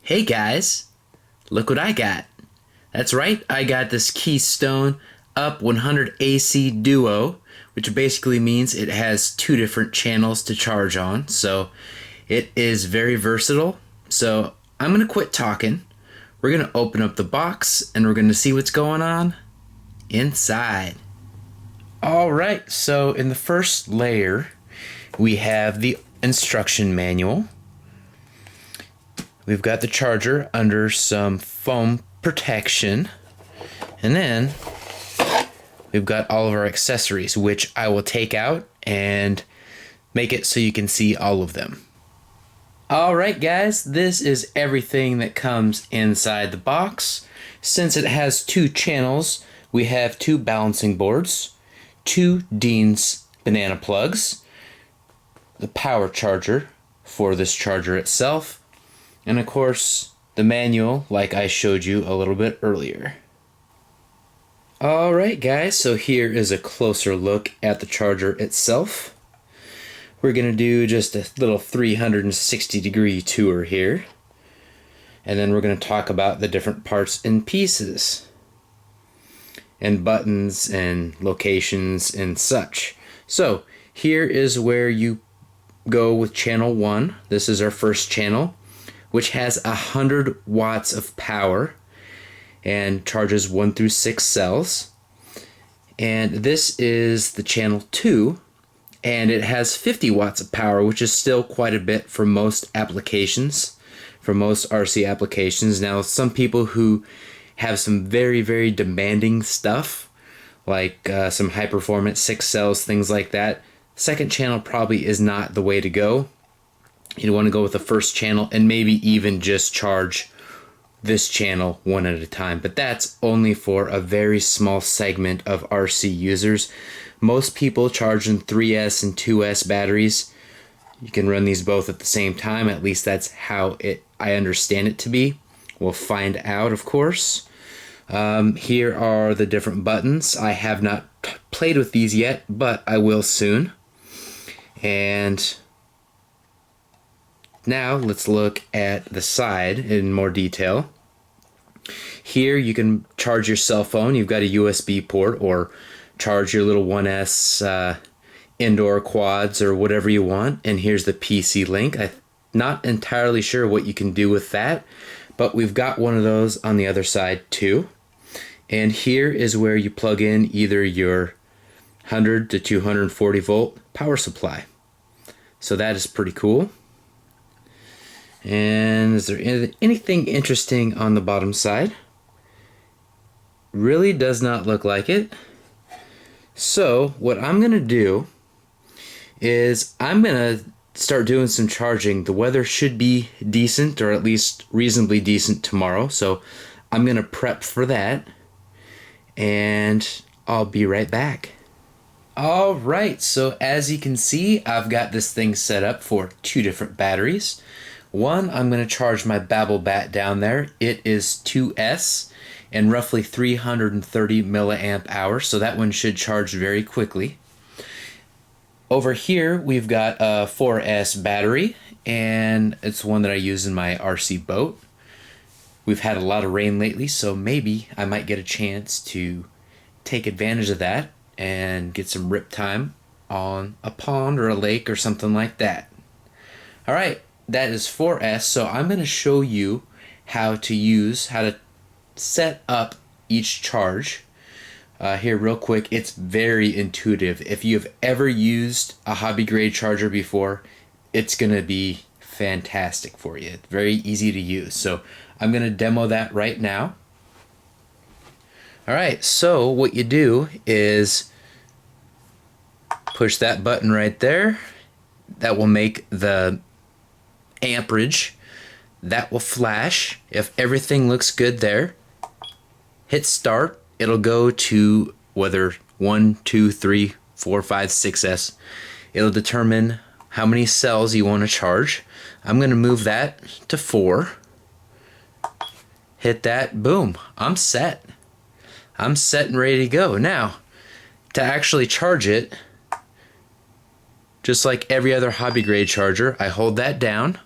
Hey guys, look what I got. That's right, I got this Keenstone UP100AC Duo, which basically means it has two different channels to charge on, so it is very versatile. So I'm going to quit talking. We're going to open up the box and we're going to see what's going on inside. Alright, so in the first layer, we have the instruction manual. We've got the charger under some foam protection. And then we've got all of our accessories, which I will take out and make it so you can see all of them. Alright guys, this is everything that comes inside the box. Since it has two channels, we have two balancing boards, two Dean's banana plugs, the power charger for this charger itself, and of course the manual like I showed you a little bit earlier. Alright guys, so here is a closer look at the charger itself. We're going to do just a little 360-degree tour here, and then we're going to talk about the different parts and pieces and buttons and locations and such. So here is where you go with channel 1. This is our first channel, which has 100 watts of power and charges 1 through 6 cells. And this is the channel 2, and it has 50 watts of power, which is still quite a bit for most applications, for most RC applications. Now, some people who have some very demanding stuff, like some high performance 6 cells, things like that, second channel probably is not the way to go. You'd want to go with the first channel and maybe even just charge this channel one at a time. But that's only for a very small segment of RC users. Most people charge in 3S and 2S batteries. You can run these both at the same time. At least that's how I understand it to be. We'll find out, of course. Here are the different buttons. I have not played with these yet, but I will soon. And now let's look at the side in more detail. Here you can charge your cell phone. You've got a USB port, or charge your little 1S indoor quads or whatever you want. And here's the PC link. I'm not entirely sure what you can do with that, but we've got one of those on the other side too. And here is where you plug in either your 100 to 240 volt power supply. So that is pretty cool. And is there anything interesting on the bottom side? Really does not look like it. So what I'm going to do is I'm going to start doing some charging. The weather should be decent, or at least reasonably decent tomorrow. So I'm going to prep for that, and I'll be right back. Alright, so as you can see, I've got this thing set up for two different batteries. One, I'm going to charge my Babel Bat down there. It is 2S and roughly 330 milliamp hours, so that one should charge very quickly. Over here, we've got a 4S battery, and it's one that I use in my RC boat. We've had a lot of rain lately, so maybe I might get a chance to take advantage of that and get some rip time on a pond or a lake or something like that. Alright, that is 4S, so I'm going to show you how to set up each charge. Here real quick, it's very intuitive. If you have ever used a hobby grade charger before, it's going to be fantastic for you. It's very easy to use. So I'm going to demo that right now. Alright, so what you do is push that button right there. That will make the amperage. That will flash. If everything looks good there, hit start. It'll go to whether 1, 2, 3, 4, 5, 6S. It'll determine how many cells you want to charge. I'm going to move that to 4. Hit that, boom, I'm set. I'm set and ready to go. Now, to actually charge it, just like every other hobby grade charger, I hold that down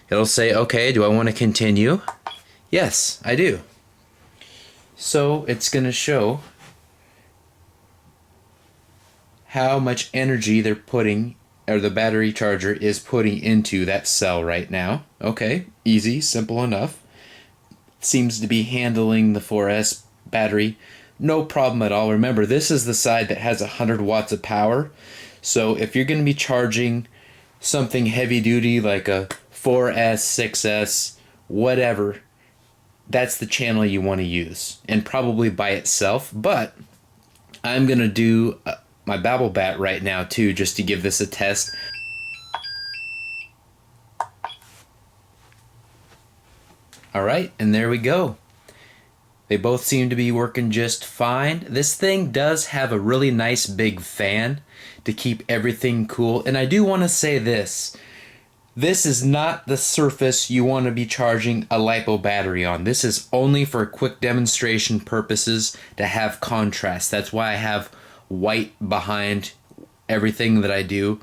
It'll say, okay, do I want to continue? Yes, I do. So it's going to show how much energy they're putting, or the battery charger is putting into that cell right now. Okay, easy, simple enough. Seems to be handling the 4S battery no problem at all. Remember, this is the side that has 100 watts of power. So if you're going to be charging something heavy duty like a 4S, 6S, whatever, that's the channel you want to use, and probably by itself. But I'm going to do my Babble Bat right now too, just to give this a test. Alright, and there we go. They both seem to be working just fine. This thing does have a really nice big fan to keep everything cool. And I do want to say this. This is not the surface you want to be charging a LiPo battery on. This is only for quick demonstration purposes to have contrast. That's why I have white behind everything that I do.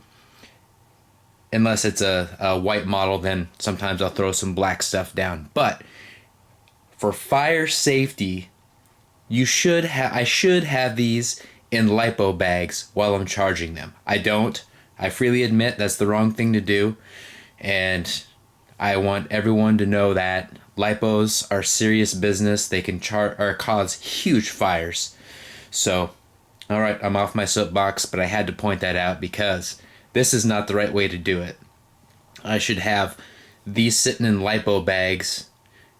Unless it's a white model, then sometimes I'll throw some black stuff down. But for fire safety, I should have these in LiPo bags while I'm charging them. I don't. I freely admit that's the wrong thing to do, and I want everyone to know that LiPos are serious business. They can cause huge fires. So, all right, I'm off my soapbox, but I had to point that out because this is not the right way to do it. I should have these sitting in LiPo bags.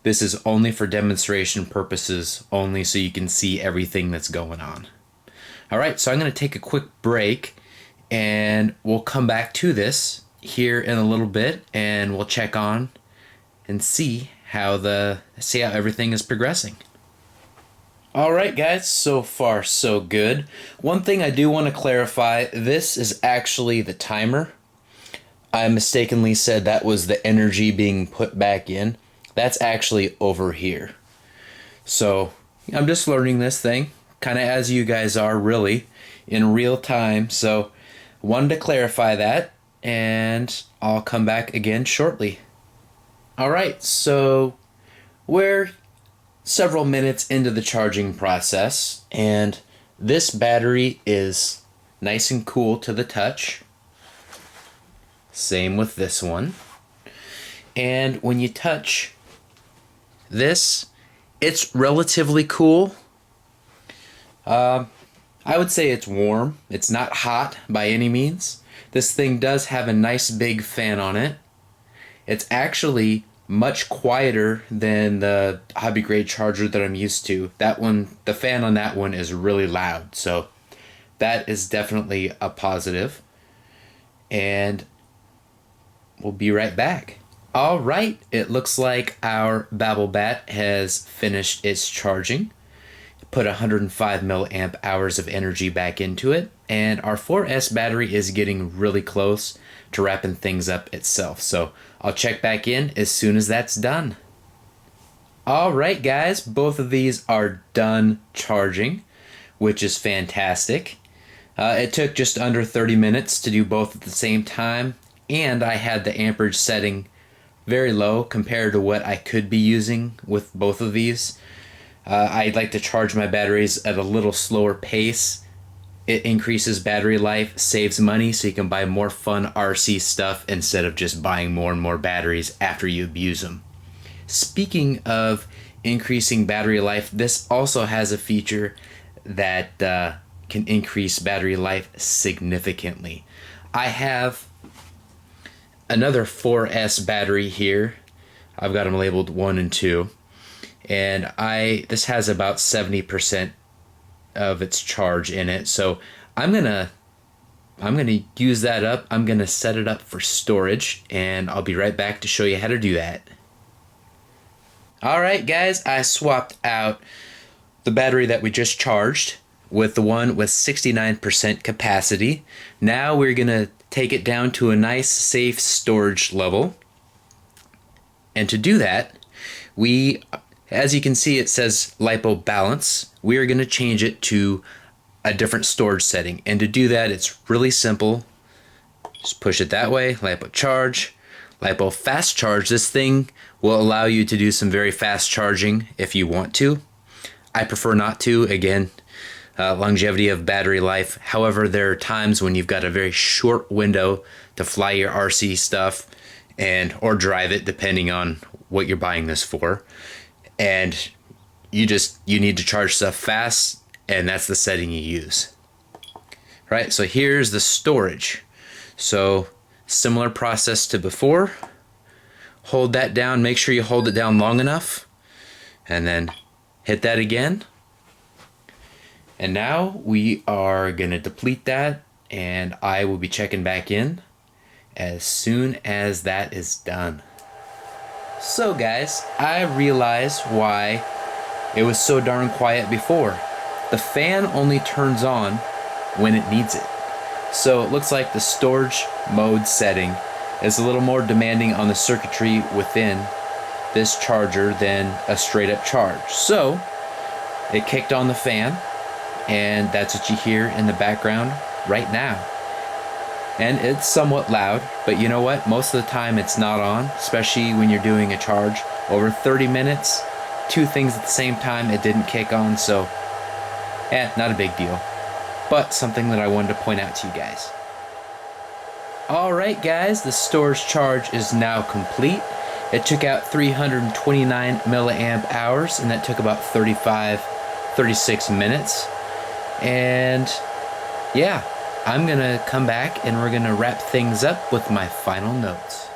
This is only for demonstration purposes only, so you can see everything that's going on. Alright, so I'm going to take a quick break, and we'll come back to this here in a little bit, and we'll check on and see how everything is progressing. Alright guys, so far so good. One thing I do want to clarify, this is actually the timer. I mistakenly said that was the energy being put back in. That's actually over here. So I'm just learning this thing, kind of as you guys are really, in real time. So wanted to clarify that, and I'll come back again shortly. Alright, so we're several minutes into the charging process, and this battery is nice and cool to the touch. Same with this one. And when you touch this, it's relatively cool. I would say it's warm. It's not hot by any means. This thing does have a nice big fan on it. It's actually much quieter than the hobby grade charger that I'm used to. That one, the fan on that one is really loud, so that is definitely a positive. And we'll be right back. Alright, it looks like our Babble Bat has finished its charging. Put 105 milliamp hours of energy back into it, and our 4S battery is getting really close to wrapping things up itself. So I'll check back in as soon as that's done. Alright guys, both of these are done charging, which is fantastic. It took just under 30 minutes to do both at the same time, and I had the amperage setting very low compared to what I could be using with both of these. I'd like to charge my batteries at a little slower pace. It increases battery life, saves money, so you can buy more fun RC stuff instead of just buying more and more batteries after you abuse them. Speaking of increasing battery life, this also has a feature that can increase battery life significantly. I have another 4S battery here. I've got them labeled 1 and 2, and this has about 70% of its charge in it. So I'm gonna use that up. I'm gonna set it up for storage, and I'll be right back to show you how to do that. Alright guys, I swapped out the battery that we just charged with the one with 69% capacity. Now we're gonna take it down to a nice safe storage level. And to do that, as you can see, it says LiPo balance. We are going to change it to a different storage setting. And to do that, it's really simple. Just push it that way, LiPo charge, LiPo fast charge. This thing will allow you to do some very fast charging if you want to. I prefer not to, again, longevity of battery life. However, there are times when you've got a very short window to fly your RC stuff or drive it, depending on what you're buying this for. And you need to charge stuff fast, and that's the setting you use. Right, so here's the storage. So similar process to before. Hold that down, make sure you hold it down long enough, and then hit that again. And now we are gonna deplete that, and I will be checking back in as soon as that is done. So guys, I realized why it was so darn quiet before. The fan only turns on when it needs it. So it looks like the storage mode setting is a little more demanding on the circuitry within this charger than a straight up charge. So it kicked on the fan, and that's what you hear in the background right now. And it's somewhat loud, but you know what? Most of the time it's not on, especially when you're doing a charge over 30 minutes. Two things at the same time, it didn't kick on, so not a big deal. But something that I wanted to point out to you guys. Alright guys, the storage charge is now complete. It took out 329 milliamp hours, and that took about 36 minutes. And yeah, I'm gonna come back and we're gonna wrap things up with my final notes.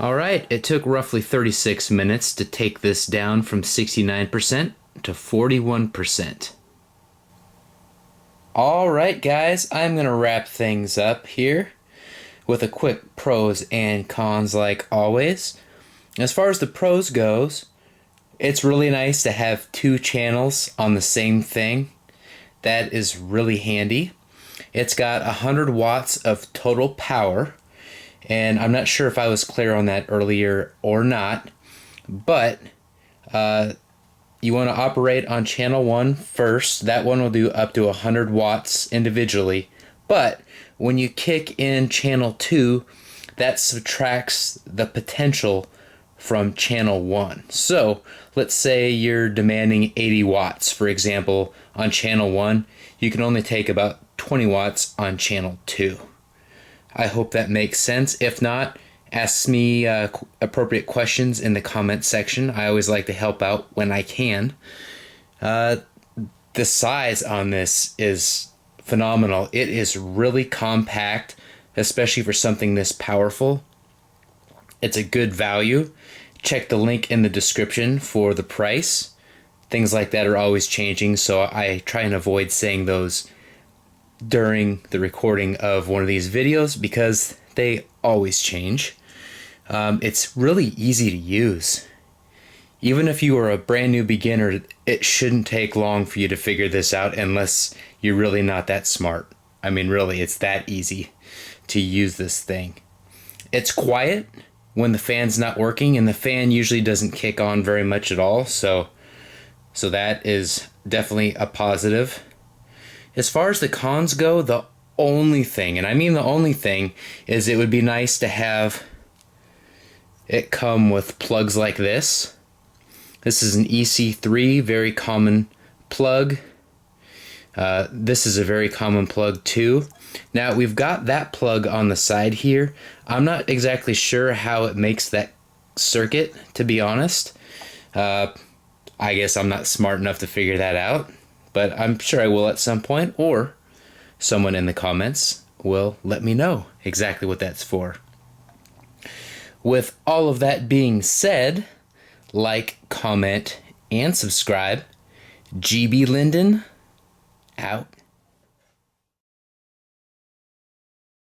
Alright, it took roughly 36 minutes to take this down from 69% to 41%. Alright guys, I'm gonna wrap things up here with a quick pros and cons like always. As far as the pros goes, it's really nice to have two channels on the same thing. That is really handy. It's got 100 watts of total power, and I'm not sure if I was clear on that earlier or not, but you want to operate on channel 1 first. That one will do up to 100 watts individually, but when you kick in channel 2, that subtracts the potential from channel 1. So let's say you're demanding 80 watts, for example, on channel 1. You can only take about 20 watts on channel 2. I hope that makes sense. If not, ask me appropriate questions in the comment section. I always like to help out when I can. The size on this is phenomenal. It is really compact, especially for something this powerful. It's a good value. Check the link in the description for the price. Things like that are always changing, so I try and avoid saying those during the recording of one of these videos because they always change. It's really easy to use. Even if you are a brand new beginner, it shouldn't take long for you to figure this out unless you're really not that smart. I mean, really, it's that easy to use this thing. It's quiet when the fan's not working, and the fan usually doesn't kick on very much at all, so that is definitely a positive. As far as the cons go, the only thing, and I mean the only thing, is it would be nice to have it come with plugs like this. This is an EC3, very common plug. This is a very common plug too. Now we've got that plug on the side here. I'm not exactly sure how it makes that circuit, to be honest. I guess I'm not smart enough to figure that out, but I'm sure I will at some point, or someone in the comments will let me know exactly what that's for. With all of that being said, like, comment, and subscribe. GB Linden, out.